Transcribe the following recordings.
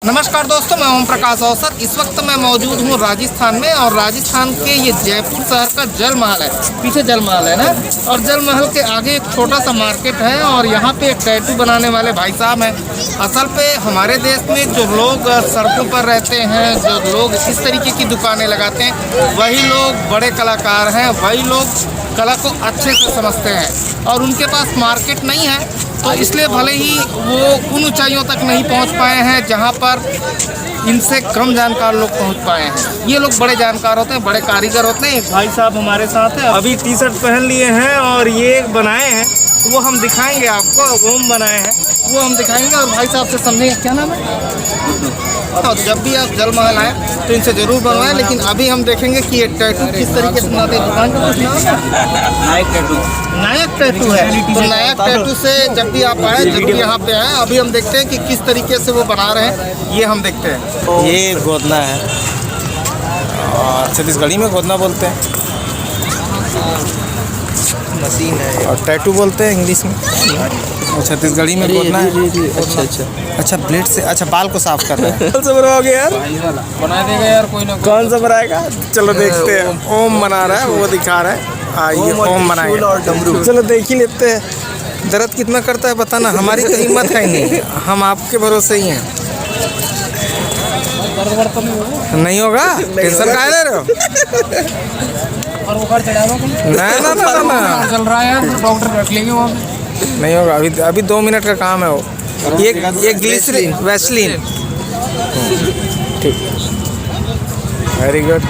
नमस्कार दोस्तों, मैं ओम प्रकाश औसत। इस वक्त मैं मौजूद हूँ राजस्थान में, और राजस्थान के ये जयपुर शहर का जल महल है। पीछे जल महल है ना, और जल महल के आगे एक छोटा सा मार्केट है, और यहाँ पे एक टैटू बनाने वाले भाई साहब हैं। असल पे हमारे देश में जो लोग सड़कों पर रहते हैं, जो लोग इस तरीके की दुकानें लगाते हैं, वही लोग बड़े कलाकार हैं, वही लोग कला को अच्छे से समझते हैं। और उनके पास मार्केट नहीं है, तो इसलिए भले ही वो उन ऊंचाइयों तक नहीं पहुंच पाए हैं जहां पर इनसे कम जानकार लोग पहुंच पाए हैं। ये लोग बड़े जानकार होते हैं, बड़े कारीगर होते हैं। भाई साहब हमारे साथ हैं, अभी टी शर्ट पहन लिए हैं और ये बनाए हैं, वो हम दिखाएंगे आपको। ओम बनाए हैं, वो हम दिखाएंगे, और भाई साहब से समझेंगे क्या नाम है। और जब भी आप जल महल आए तो इनसे ज़रूर बनवाएं। लेकिन अभी हम देखेंगे कि ये टैटू किस तरीके से बनाते हैं। दुकान का कुछ नाम है? नायक टैटू। नायक टैटू है। तो नायक टैटू से जब भी आप आए जरूर यहाँ पे आए। अभी हम देखते हैं कि किस तरीके से वो बना रहे हैं, ये हम देखते हैं। ये गोदना है, और छत्तीसगढ़ी में गोदना बोलते हैं। मशीन है, और टैटू बोलते हैं इंग्लिश में, और छत्तीसगढ़ी में गोदना है। अच्छा ब्लेड से। अच्छा, बाल को साफ कर रहे हैं। कौन सा बनवाओगे यार? बना देगा यार कोई ना। कौन सा बनाएगा? चलो देखते हैं। ओम बना रहा है, वो दिखा रहा है। ये ओम बनाएगा। चलो देख ही लेते हैं। दर्द कितना करता है बताना। हमारी तो हिम्मत है नहीं, हम आपके भरोसे ही हैं। नहीं होगा? टेंशन काहे ले रहे हो? और बुखार चढ़ावा ना चल रहा है यार, डॉक्टर रख लेंगे वहाँ पे। नहीं होगा, अभी 2 मिनट का काम है वो। ये ग्लिसरीन वैसलीन। ठीक, वेरी गुड।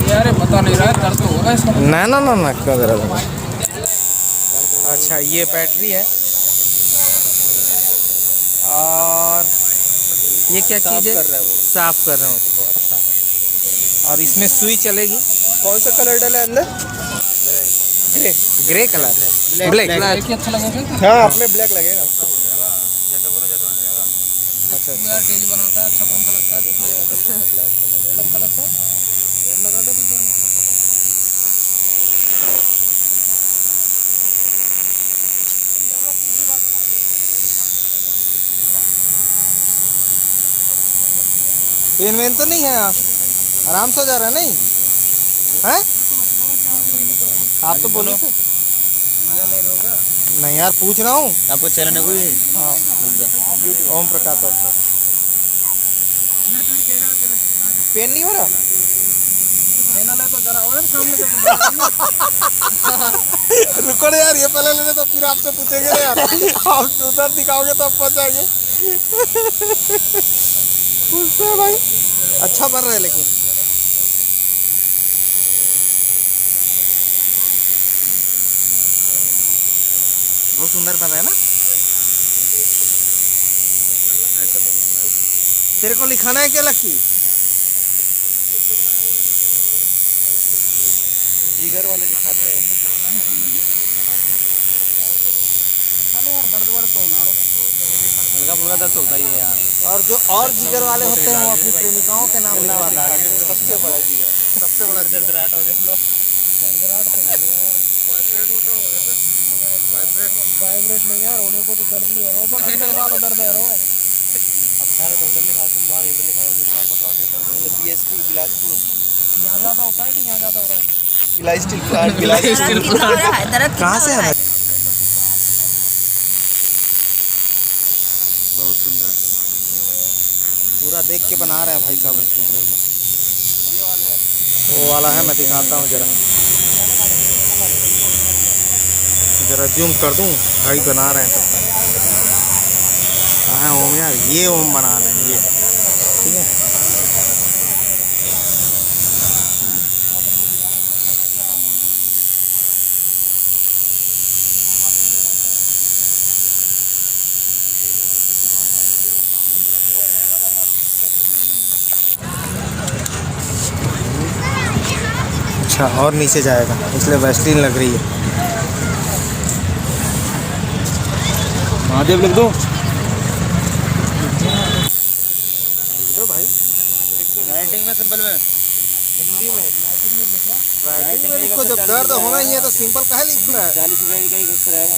यार पता नहीं रहा, दर्द तो होगा इसका। ना क्यों दर्द होगा? अच्छा, ये बैटरी है, और ये क्या चीज़ है? साफ कर रहे हो उसको। अच्छा, और इसमें सुई चलेगी। कौन सा कलर डाला है अंदर? Grey colour, black. अच्छा लगेगा। हाँ, अपने ब्लैक लगेगा। अच्छा यार डेली बनाता है, अच्छा कौन सा लगता है? लगा दो। पेन वेन तो नहीं है? आराम से हो जा रहा है? नहीं है? आप तो बोलो। नहीं यार, पूछ रहा हूँ। आपको चैनल है कोई? हाँ, ओम प्रकाश औसत। पेन नहीं हो रहा? तो जरा और सामने रुको यार, ये पहले लेने तो फिर आपसे पूछेंगे ना यार। आप उधर दिखाओगे तो आप पहुंचाएंगे। पूछते हैं भाई। अच्छा बन रहा है लेकिन। बहुत सुंदर बन रहा है ना। तेरे को लिखाना है क्या लक्की? जिगर वाले लिखाते हैं। यार दर्द वर्द तो ना हल्का फुल्का दर्द चलता ही है यार। और जो और जिगर वाले होते हैं वो अपनी प्रेमिकाओं के नाम लिखवाता है। सबसे बड़ा जिगर, सबसे बड़ा जिगर। दर्द हो गया। वाइब्रेट होता होगा सर। वाइब्रेट नहीं यार, होने को तो दर्द ही हो रहा है। अंदर वाला दर्द है रहा है। अब तो उधर लिखा, तुम वहाँ इधर लिखा, गुजरात का प्रोसेस है। पीएसपी बिलासपुर। यहाँ ज़्यादा होता है कि यहाँ ज़्यादा हो रहा है? बिलासपुर प्लांट। बिलासपुर कहाँ से है? बहुत सुंदर, पूरा देख के बना रहे हैं भाई साहब। वो वाला है, मैं दिखाता हूँ जरा जूम कर दूँ। भाई बना रहे हैं तब तक। हाँ ओम यार, ये ओम बना रहे हैं ये। ठीक है, अच्छा, और नीचे जाएगा इसलिए वैसलीन लग रही है। महादेव लिख दो भाई। राइटिंग में, सिंपल में, हिंदी में। राइटिंग में लिखो। जब दर्द होना ही है तो सिंपल काहे लिखना है? 40 रुपये का ही रहेगा।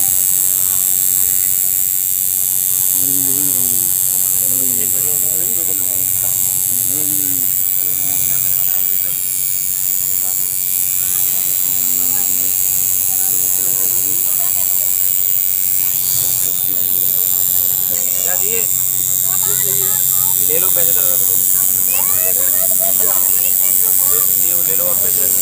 ले लो पैसे दे दो, ले लो और पैसे दे दो।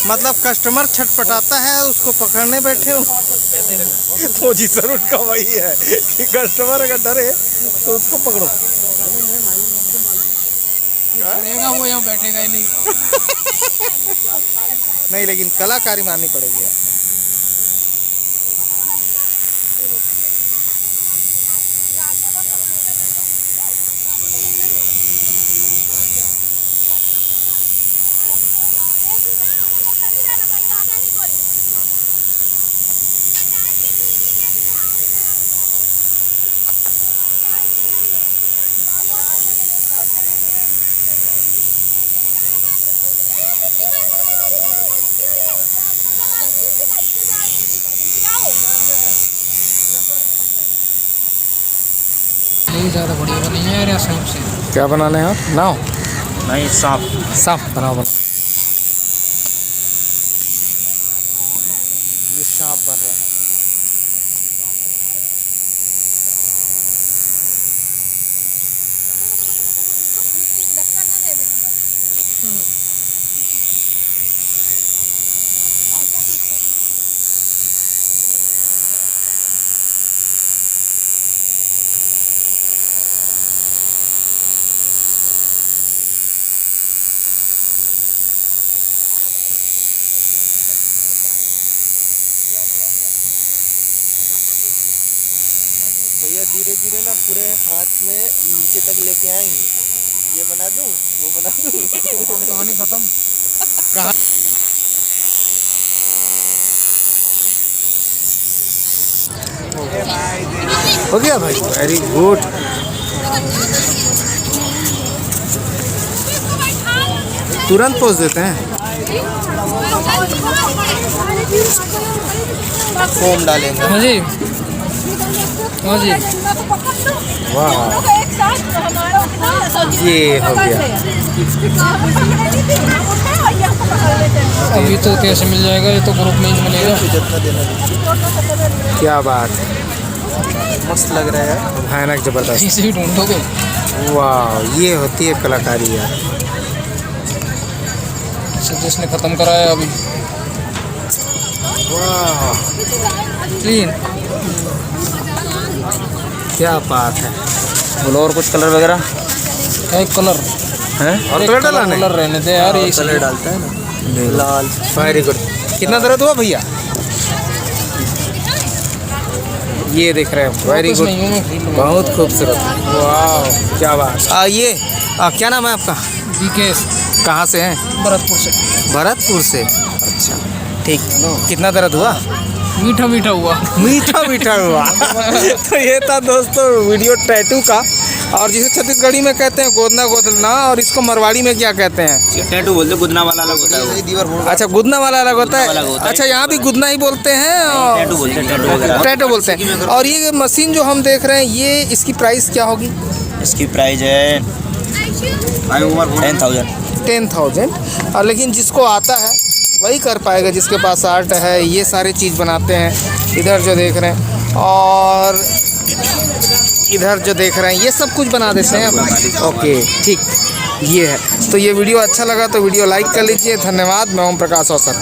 मतलब कस्टमर छटपटाता है, उसको पकड़ने बैठे हो। पोजीशन उनका वही है कि कस्टमर अगर डरे तो उसको पकड़ो। रहेगा वो यहाँ बैठेगा ही नहीं। नहीं, लेकिन कलाकारी माननी पड़ेगी यार। नहीं ज़्यादा बढ़िया बनी है यार सांप से। क्या बनाने हैं आप? नाव? नहीं, सांप। सांप बनाओ। ये सांप बन रहा है। भैया धीरे धीरे ना पूरे हाथ में नीचे तक लेके आएंगे। ये बना दूं, वो बना दूं। कहानी खत्म। कहाँ? हो गया भाई, वेरी गुड। तुरंत पोस्ट देते हैं। फोम डालेंगे। हाँ जी, हाँ जी। वाह, ये हो गया। अभी तो कैसे मिल जाएगा, ये तो ग्रुप में ही मिलेगा। क्या बात, मस्त लग रहा है। भयानक जबरदस्त। कहीं से भी ढूंढोगे। वाह, ये होती है कलाकारी यार। जिसने खत्म कराया अभी। वाह, क्लीन। क्या बात है। बोलो और कुछ कलर वगैरह एक कलर हैं? और कलर डाला नहीं? कलर रहने दे यार, ये कलर डालता है ना, लाल। Very good. कितना दर्द हुआ भैया? ये देख रहे हैं, वेरी गुड, बहुत खूबसूरत। वाह, क्या बात। ये क्या नाम है आपका? विकेश। कहाँ से हैं? भरतपुर से। भरतपुर से, अच्छा ठीक। कितना दर्द हुआ? मीठा मीठा हुआ। मीठा मीठा हुआ। तो ये था दोस्तों वीडियो टैटू का, और जिसे छत्तीसगढ़ी में कहते हैं गोदना गोदना, और इसको मरवाड़ी में क्या कहते हैं? टैटू बोलते, गुदना वाला अलग होता है। अच्छा, गुदना वाला अलग होता वाला है। होता है। अच्छा, यहाँ भी गुदना ही बोलते हैं और टैटू बोलते हैं, टैटू वगैरह। टैटू बोलते हैं। और ये मशीन जो हम देख रहे हैं, ये इसकी प्राइस क्या होगी? इसकी प्राइस है 10,000। 10,000। और लेकिन जिसको आता है वही कर पाएगा, जिसके पास आर्ट है। ये सारी चीज़ बनाते हैं। इधर जो देख रहे हैं और इधर जो देख रहे हैं, ये सब कुछ बना देते हैं। ओके ठीक, ये है। तो ये वीडियो अच्छा लगा तो वीडियो लाइक कर लीजिए। धन्यवाद। मैं ओम प्रकाश अवसर।